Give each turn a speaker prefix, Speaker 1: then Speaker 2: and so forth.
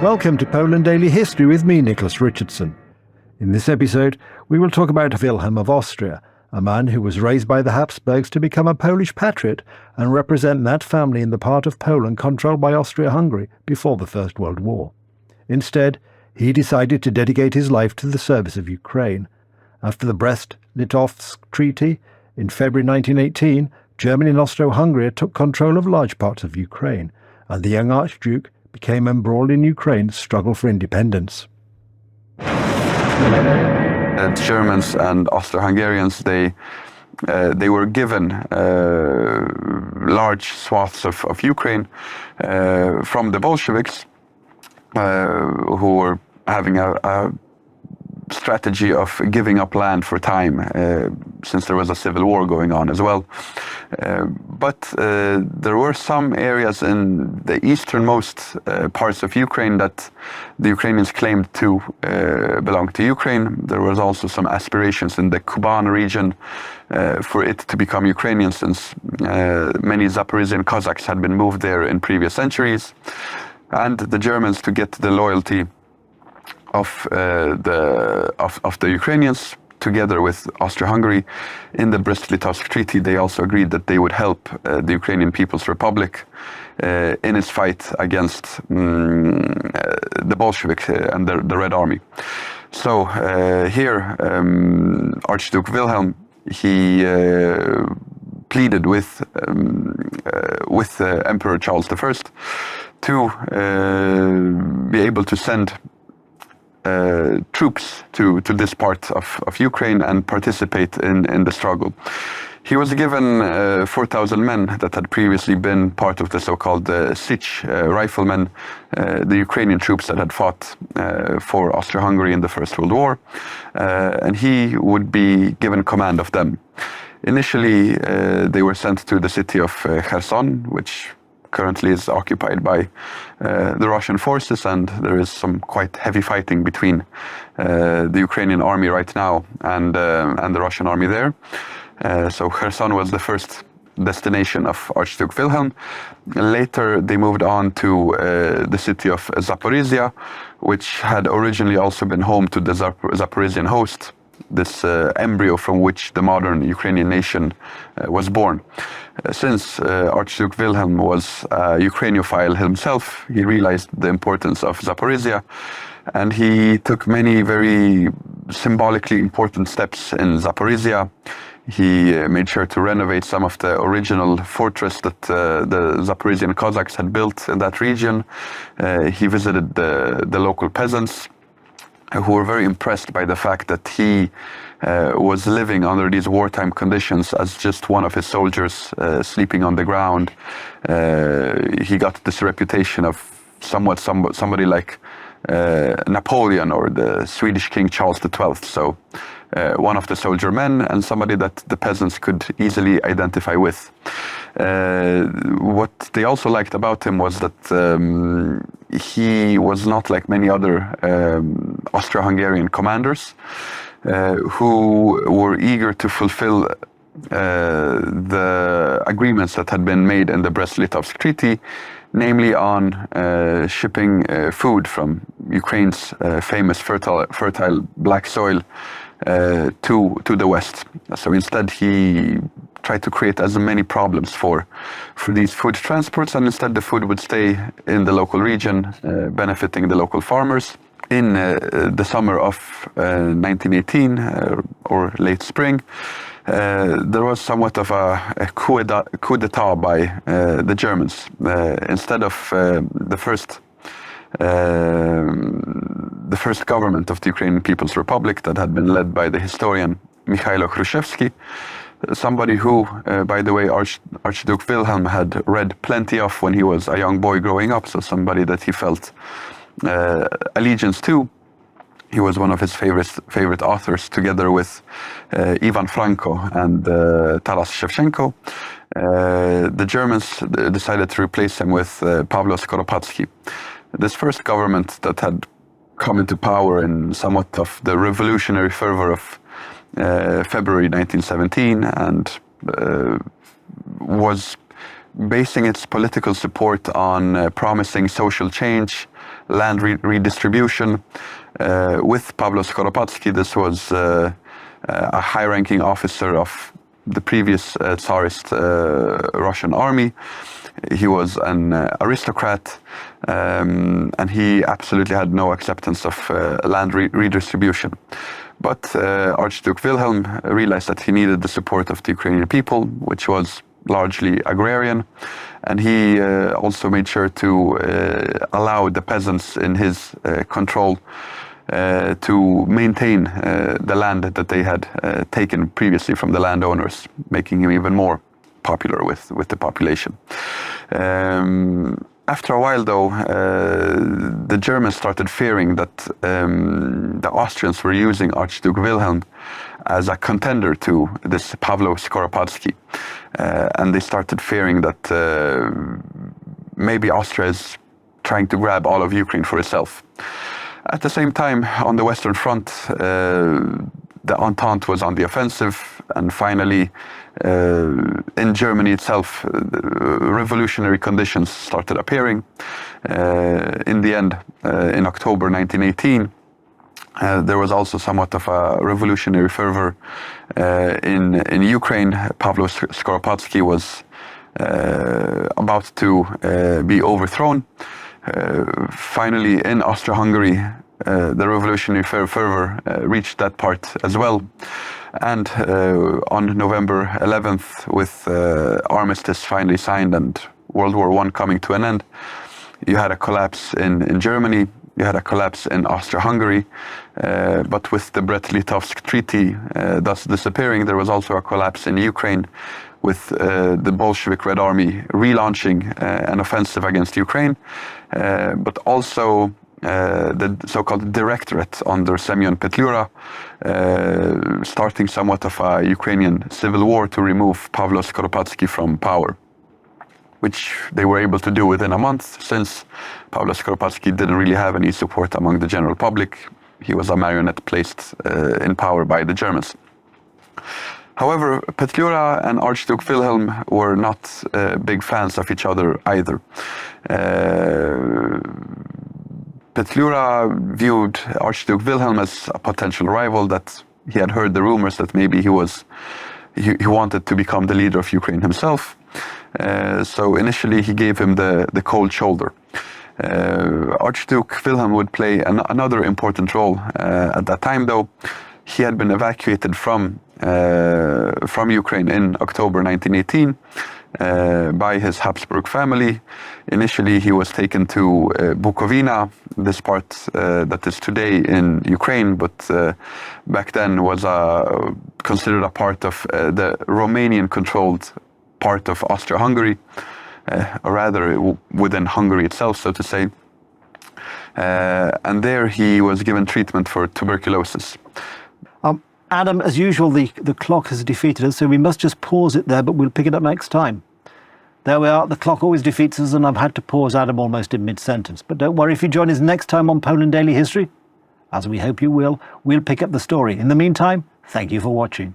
Speaker 1: Welcome to Poland Daily History with me, Nicholas Richardson. In this episode, we will talk about Wilhelm of Austria, a man who was raised by the Habsburgs to become a Polish patriot and represent that family in the part of Poland controlled by Austria-Hungary before the First World War. Instead, he decided to dedicate his life to the service of Ukraine. After the Brest-Litovsk Treaty in February 1918, Germany and Austro-Hungary took control of large parts of Ukraine, and the young archduke became embroiled in Ukraine's struggle for independence.
Speaker 2: The Germans and Austro-Hungarians, they were given large swaths of Ukraine from the Bolsheviks, who were having a strategy of giving up land for time, since there was a civil war going on as well. But there were some areas in the easternmost parts of Ukraine that the Ukrainians claimed to belong to Ukraine. There was also some aspirations in the Kuban region for it to become Ukrainian, since many Zaporizhian Cossacks had been moved there in previous centuries. And the Germans, to get the loyalty of the Ukrainians, together with Austria-Hungary, in the Brest-Litovsk Treaty, they also agreed that they would help the Ukrainian People's Republic in its fight against the Bolsheviks and the Red Army. So here, Archduke Wilhelm, he pleaded with Emperor Charles I to be able to send troops to this part of Ukraine and participate in the struggle. He was given 4,000 men that had previously been part of the so-called Sich riflemen, the Ukrainian troops that had fought for Austria-Hungary in the First World War, and he would be given command of them. Initially, they were sent to the city of Kherson, which currently is occupied by the Russian forces, and there is some quite heavy fighting between the Ukrainian army right now and the Russian army there. So Kherson was the first destination of Archduke Wilhelm. Later they moved on to the city of Zaporizhia, which had originally also been home to the Zaporizhian host, this embryo from which the modern Ukrainian nation was born. Since Archduke Wilhelm was a Ukrainophile himself, he realized the importance of Zaporizhia, and he took many very symbolically important steps in Zaporizhia. He made sure to renovate some of the original fortress that the Zaporizhian Cossacks had built in that region. He visited the local peasants, who were very impressed by the fact that he was living under these wartime conditions as just one of his soldiers, sleeping on the ground. He got this reputation of somebody like Napoleon or the Swedish King Charles XII. So one of the soldier men and somebody that the peasants could easily identify with. What they also liked about him was that he was not like many other Austro-Hungarian commanders who were eager to fulfill the agreements that had been made in the Brest-Litovsk Treaty, namely on shipping food from Ukraine's famous fertile black soil to the West. So instead he tried to create as many problems for these food transports, and instead the food would stay in the local region, benefiting the local farmers. In the summer of 1918, or late spring, there was somewhat of a coup d'etat by the Germans. Instead of the first government of the Ukrainian People's Republic that had been led by the historian Mikhailo Khrushchevsky, somebody who, by the way, Archduke Wilhelm had read plenty of when he was a young boy growing up, so somebody that he felt allegiance to. He was one of his favorite authors, together with Ivan Franko and Taras Shevchenko. The Germans decided to replace him with Pavlo Skoropadsky. This first government that had come into power in somewhat of the revolutionary fervor of February 1917 and was basing its political support on promising social change, land redistribution. With Pavlo Skoropadsky, this was a high-ranking officer of the previous Tsarist Russian army. He was an aristocrat, and he absolutely had no acceptance of land redistribution. But Archduke Wilhelm realized that he needed the support of the Ukrainian people, which was largely agrarian, and he also made sure to allow the peasants in his control to maintain the land that they had taken previously from the landowners, making him even more popular with the population. After a while, though, the Germans started fearing that the Austrians were using Archduke Wilhelm as a contender to this Pavlo Skoropadsky. And they started fearing that maybe Austria is trying to grab all of Ukraine for itself. At the same time, on the Western Front, the Entente was on the offensive, and finally, in Germany itself, revolutionary conditions started appearing. In the end, in October 1918, there was also somewhat of a revolutionary fervor in Ukraine. Pavlo Skoropadsky was about to be overthrown. Finally, in Austria-Hungary, the revolutionary fervor reached that part as well. And on November 11th, with armistice finally signed and World War I coming to an end, you had a collapse in Germany, you had a collapse in Austria-Hungary, but with the Brest-Litovsk Treaty thus disappearing, there was also a collapse in Ukraine, with the Bolshevik Red Army relaunching an offensive against Ukraine, but also the so-called Directorate under Semyon Petlura, starting somewhat of a Ukrainian civil war to remove Pavlo Skoropadsky from power, which they were able to do within a month, since Pavlo Skoropadsky didn't really have any support among the general public. He was a marionette placed in power by the Germans. However, Petlura and Archduke Wilhelm were not big fans of each other either. Petlura viewed Archduke Wilhelm as a potential rival, that he had heard the rumors that maybe he wanted to become the leader of Ukraine himself. So initially he gave him the cold shoulder. Archduke Wilhelm would play another important role at that time, though. He had been evacuated from Ukraine in October 1918 by his Habsburg family. Initially, he was taken to Bukovina, this part that is today in Ukraine, but back then was considered a part of the Romanian-controlled part of Austria-Hungary, or rather within Hungary itself, so to say. And there he was given treatment for tuberculosis.
Speaker 1: Adam, as usual, the clock has defeated us, so we must just pause it there, but we'll pick it up next time. There we are. The clock always defeats us, and I've had to pause Adam almost in mid-sentence. But don't worry, if you join us next time on Poland Daily History, as we hope you will, we'll pick up the story. In the meantime, thank you for watching.